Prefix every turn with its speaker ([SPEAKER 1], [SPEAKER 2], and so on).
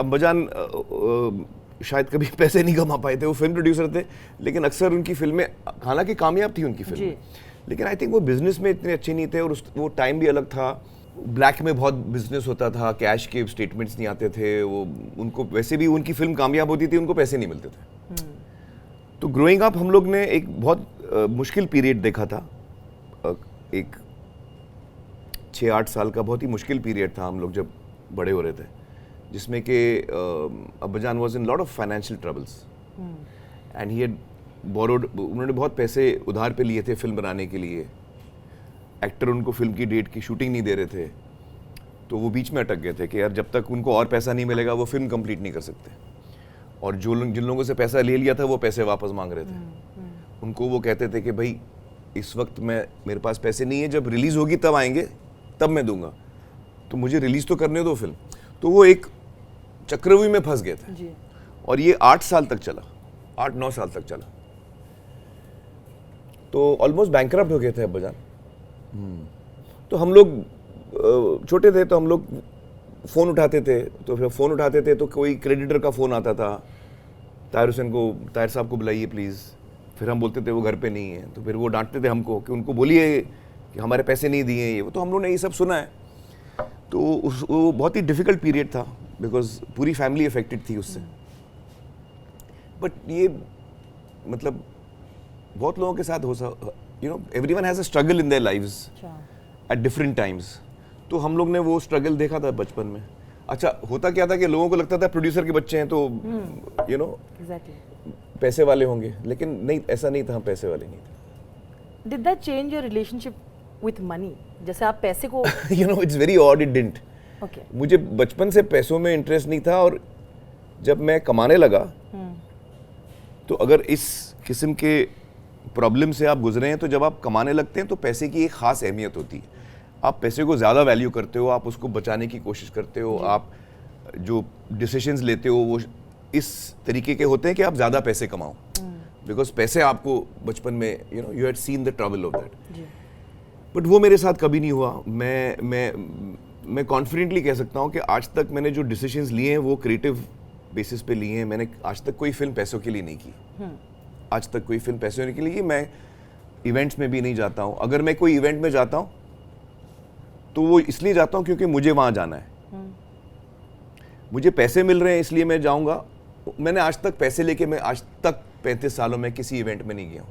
[SPEAKER 1] अम्बाजान शायद कभी पैसे नहीं कमा पाए थे, वो फिल्म प्रोड्यूसर थे, लेकिन अक्सर उनकी फिल्में हालांकि कामयाब थी उनकी फिल्में, लेकिन आई थिंक वो बिजनेस में इतने अच्छे नहीं थे, और वो टाइम भी अलग था, ब्लैक में बहुत बिजनेस होता था, कैश के स्टेटमेंट्स नहीं आते थे, वो उनको वैसे भी उनकी फिल्म कामयाब होती थी, उनको पैसे नहीं मिलते थे। तो ग्रोइंग अप हम लोग ने एक बहुत मुश्किल पीरियड देखा था, एक 6-8 साल का बहुत ही मुश्किल पीरियड था हम लोग जब बड़े हो रहे थे, जिसमें कि अब्बाजान was in lot of financial troubles and he had borrowed, उन्होंने बहुत पैसे उधार पे लिए थे फिल्म बनाने के लिए, एक्टर उनको फिल्म की डेट की शूटिंग नहीं दे रहे थे, तो वो बीच में अटक गए थे कि यार जब तक उनको और पैसा नहीं मिलेगा वो फिल्म कंप्लीट नहीं कर सकते, और जिन लोगों से पैसा ले लिया था वो पैसे वापस मांग रहे थे। उनको वो कहते थे कि भाई इस वक्त मेरे पास पैसे नहीं है, जब रिलीज़ होगी तब आएंगे, तब मैं दूंगा, तो मुझे रिलीज़ तो करने दो फिल्म। तो वो एक चक्रव्यूह में फंस गए थे, और ये 8 साल तक चला, 8-9 साल तक चला, तो ऑलमोस्ट बैंकरप्ट हो गए थे अब्बाजान। तो हम लोग छोटे थे, तो हम लोग फ़ोन उठाते थे, तो फिर फ़ोन उठाते थे तो कोई क्रेडिटर का फ़ोन आता था, ताहिर हुसैन को, ताहिर साहब को बुलाइए प्लीज़, फिर हम बोलते थे वो घर पे नहीं है, तो फिर वो डांटते थे हमको कि उनको बोलिए कि हमारे पैसे नहीं दिए ये वो, तो हम लोगों ने ये सब सुना है। तो वो बहुत ही डिफ़िकल्ट पीरियड था, बिकॉज पूरी फैमिली अफेक्टेड थी उससे। बट ये मतलब बहुत लोगों के साथ everyone has a struggle in their lives at different times, तो हम लोग ने वो स्ट्रगल देखा था बचपन में। अच्छा, होता क्या था कि लोगों को लगता था प्रोड्यूसर के बच्चे हैं तो पैसे वाले होंगे, लेकिन नहीं, ऐसा नहीं था, हम पैसे वाले नहीं थे।
[SPEAKER 2] Did that change your relationship with money? जैसे आप पैसे को
[SPEAKER 1] it's very odd, it didn't.
[SPEAKER 2] Okay.
[SPEAKER 1] मुझे बचपन से पैसों में इंटरेस्ट नहीं था, और जब मैं कमाने लगा तो अगर इस किस्म के प्रॉब्लम से आप गुजरे हैं, तो जब आप कमाने लगते हैं तो पैसे की एक ख़ास अहमियत होती है, आप पैसे को ज़्यादा वैल्यू करते हो, आप उसको बचाने की कोशिश करते हो, आप जो डिसीजंस लेते हो वो इस तरीके के होते हैं कि आप ज़्यादा पैसे कमाओ, बिकॉज पैसे आपको बचपन में you had seen the trouble of that. But वो मेरे साथ कभी नहीं हुआ। मैं कॉन्फिडेंटली कह सकता हूँ कि आज तक मैंने जो डिसीजंस लिए हैं वो क्रिएटिव बेसिस पे लिए हैं। मैंने आज तक कोई फिल्म पैसों के लिए नहीं की, आज तक कोई फिल्म पैसों के लिए। मैं इवेंट्स में भी नहीं जाता हूँ, अगर मैं कोई इवेंट में जाता हूँ तो वो इसलिए जाता हूँ क्योंकि मुझे वहाँ जाना है, मुझे पैसे मिल रहे हैं इसलिए मैं जाऊँगा। मैंने आज तक पैसे लेके, मैं आज तक 35 सालों में किसी इवेंट में नहीं गया हूँ।